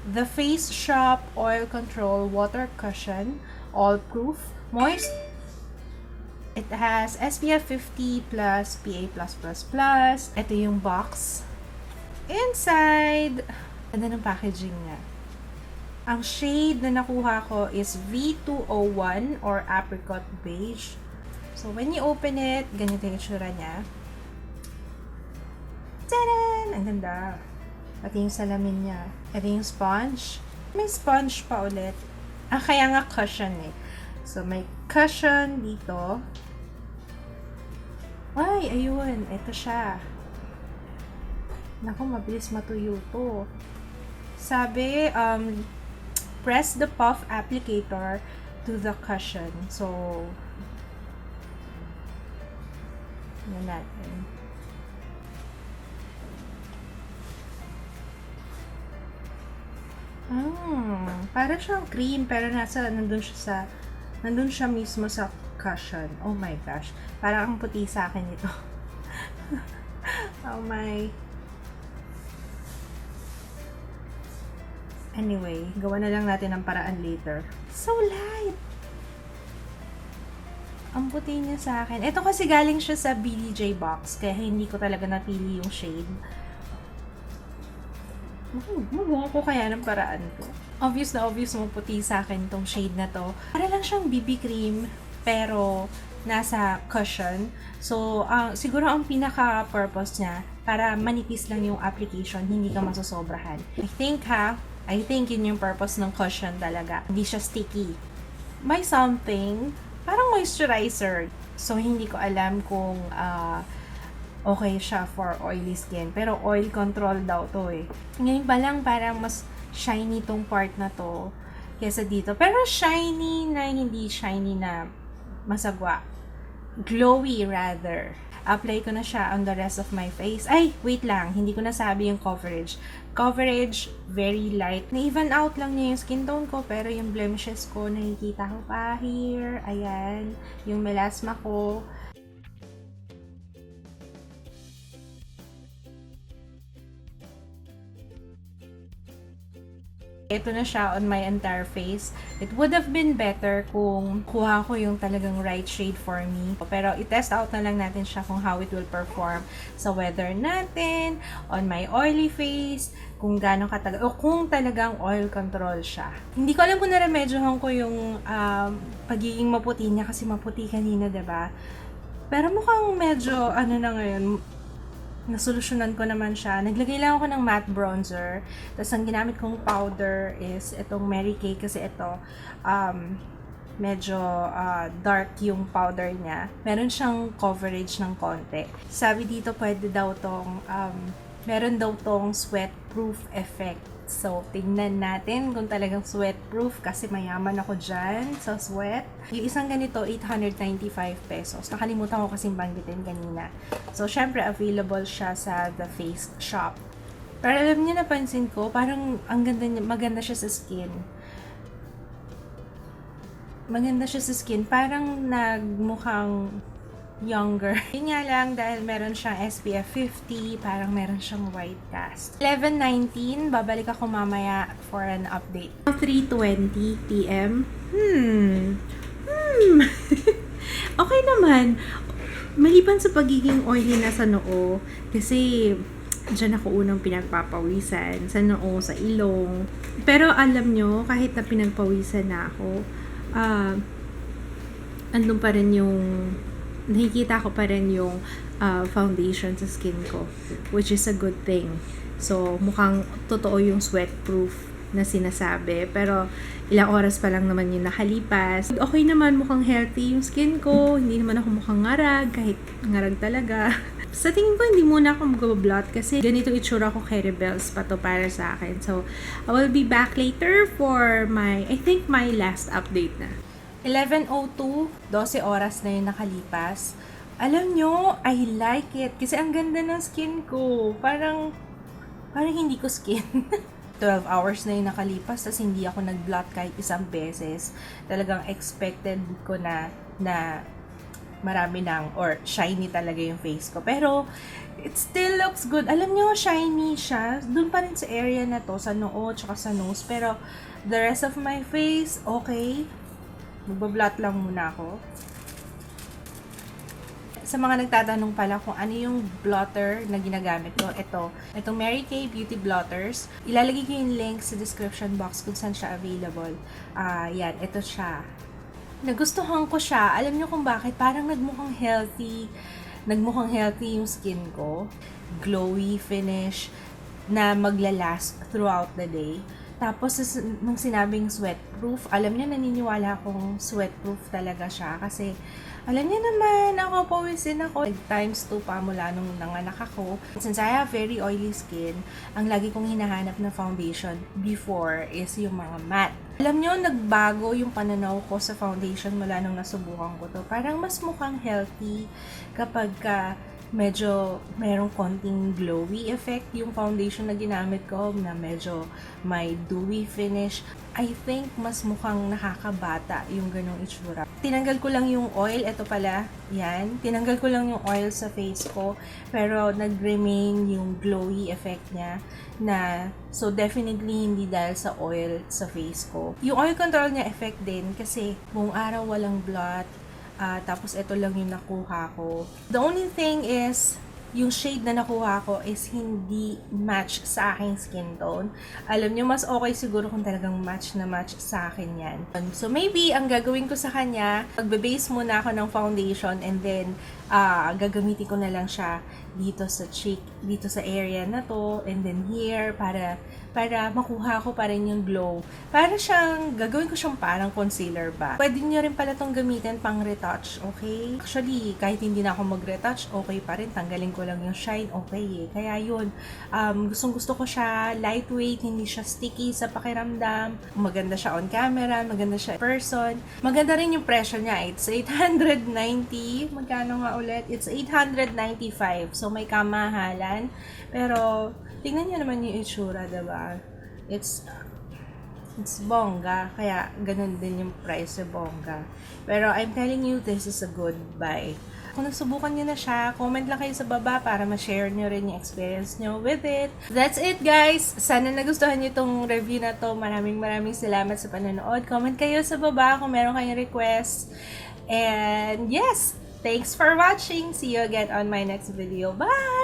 The Face Shop Oil Control Water Cushion, All Proof, Moist. It has SPF 50 plus PA+++. Ito yung box. Inside, ganda ng packaging niya. Ang shade na nakuha ko is V201 or Apricot Beige. So, when you open it, ganito yung itsura niya. Tadan! Ang ganda. Pati yung salamin niya. Ito yung sponge. May sponge pa ulit. Kaya nga cushion eh. So, may cushion dito. Ay, ayun. Ito siya. Naku, mabilis matuyo to. Sabi, press the puff applicator to the cushion. So, yan natin. Para siyang cream, pero nandun siya mismo sa cushion. Oh my gosh. Parang ang puti sa akin ito. Oh my. Anyway, gawa na lang natin ang paraan later. So light! Ang puti niya sa akin. Ito kasi galing siya sa BDJ box, kaya hindi ko talaga napili yung shade. Magawa ko kaya ng paraan to. Obvious na obvious mo puti sa akin tong shade na to. Para lang siyang BB cream, pero nasa cushion. So, siguro ang pinaka-purpose niya, para manipis lang yung application, hindi ka masosobrahan. I think yun yung purpose ng cushion talaga. Hindi siya sticky. May something, parang moisturizer. So, hindi ko alam kung okay siya for oily skin. Pero oil control daw to eh. Ngayon pa lang parang mas shiny tong part na to kesa dito. Pero shiny na hindi shiny na masagwa. Glowy rather. Apply ko na siya on the rest of my face. Ay, wait lang. Hindi ko nasabi yung coverage. Coverage, very light. Na-even out lang niya yung skin tone ko, pero yung blemishes ko, nakikita ko pa here. Ayan. Yung melasma ko. Ito na siya on my entire face. It would have been better kung kuha ko yung talagang right shade for me. Pero i-test out na lang natin siya kung how it will perform sa weather natin, on my oily face, kung gaano katagal, o kung talagang oil control siya. Hindi ko alam kung naremedyohan ko yung pagiging maputi niya kasi maputi kanina, diba? Pero mukhang medyo, na ngayon, nasolusyonan ko naman siya. Naglagay lang ako ng matte bronzer. Tapos, ang ginamit kong powder is itong Mary Kay kasi ito, medyo dark yung powder niya. Meron siyang coverage ng konti. Sabi dito, pwede daw tong, meron daw tong sweat-proof effect. So, tingnan natin kung talagang sweat-proof kasi mayaman ako dyan sa sweat. Yung isang ganito, 895 pesos. Nakalimutan ko kasing banggitin kanina. So, syempre, available siya sa The Face Shop. Pero alam niyo, napansin ko, parang ang ganda niya, maganda siya sa skin. Maganda siya sa skin. Parang nagmukhang younger. Yun nga lang, dahil meron siyang SPF 50, parang meron siyang white cast. 11:19, babalik ako mamaya for an update. 3:20 PM. Okay naman. Maliban sa pagiging oily na sa noo, kasi dyan ako unang pinagpapawisan, sa noo, sa ilong. Pero alam nyo, kahit na pinagpawisan na ako, andun pa rin yung nakikita ko pa rin yung foundation sa skin ko, which is a good thing. So, mukhang totoo yung sweat-proof na sinasabi. Pero, ilang oras pa lang naman yung nakalipas. Okay naman, mukhang healthy yung skin ko. Hindi naman ako mukhang ngarag, kahit ngarag talaga. Sa tingin ko, hindi muna ako mag-blot kasi ganito itsura ko kay Rebels pa to para sa akin. So, I will be back later for I think my last update na. 11:02, 12 oras na yung nakalipas. Alam nyo, I like it. Kasi ang ganda ng skin ko. Parang hindi ko skin. 12 hours na yung nakalipas, tapos hindi ako nag-blot kahit isang beses. Talagang expected ko na marami ng, or shiny talaga yung face ko. Pero, it still looks good. Alam nyo, shiny siya. Doon pa rin sa area na to, sa noo, tsaka sa nose. Pero, the rest of my face, okay. Magbablot lang muna ako. Sa mga nagtatanong pala kung ano yung blotter na ginagamit ko, itong Mary Kay Beauty Blotters. Ilalagay ko yung link sa description box kung saan siya available. Yan, ito siya. Nagustuhan ko siya. Alam niyo kung bakit? Parang nagmukhang healthy yung skin ko. Glowy finish na maglalast throughout the day. Tapos, nung sinabing sweatproof, alam niyo, naniniwala akong sweatproof talaga siya. Kasi, alam niyo naman, ako pawisin ako. Times 2 pa mula nung nanganak ako. Since I have very oily skin, ang lagi kong hinahanap na foundation before is yung mga matte. Alam niyo, nagbago yung pananaw ko sa foundation mula nung nasubukan ko to. Parang mas mukhang healthy kapag medyo merong konting glowy effect yung foundation na ginamit ko, na medyo may dewy finish. I think mas mukhang nakakabata yung ganong itsura. Tinanggal ko lang yung oil, eto pala, yan. Tinanggal ko lang yung oil sa face ko, pero nag-remain yung glowy effect niya na, so definitely hindi dahil sa oil sa face ko. Yung oil control niya effect din kasi buong araw walang blot. Tapos ito lang yung nakuha ko. The only thing is, yung shade na nakuha ko is hindi match sa aking skin tone. Alam nyo, mas okay siguro kung talagang match na match sa akin yan. So maybe, ang gagawin ko sa kanya, magbe-base muna ako ng foundation and then gagamitin ko na lang siya dito sa cheek, dito sa area na to, and then here, para makuha ko pa rin yung glow. Para siyang, gagawin ko siyang parang concealer ba. Pwede nyo rin pala itong gamitin pang retouch, okay? Actually, kahit hindi na ako mag-retouch, okay pa rin. Tanggalin ko lang yung shine, okay eh. Kaya yun, gustong gusto ko siya, lightweight, hindi siya sticky sa pakiramdam. Maganda siya on camera, maganda siya in person. Maganda rin yung presyo niya, it's 890. Magkano nga ulit? It's 895. So, may kamahalan. Pero, tingnan niyo naman yung itsura, diba? It's bongga. Kaya, ganun din yung price sa bongga. Pero, I'm telling you, this is a good buy. Kung nasubukan nyo na siya, comment lang kayo sa baba para ma-share nyo rin yung experience nyo with it. That's it, guys! Sana nagustuhan nyo itong review na to. Maraming salamat sa panonood. Comment kayo sa baba kung meron kayong request. And yes! Thanks for watching! See you again on my next video. Bye!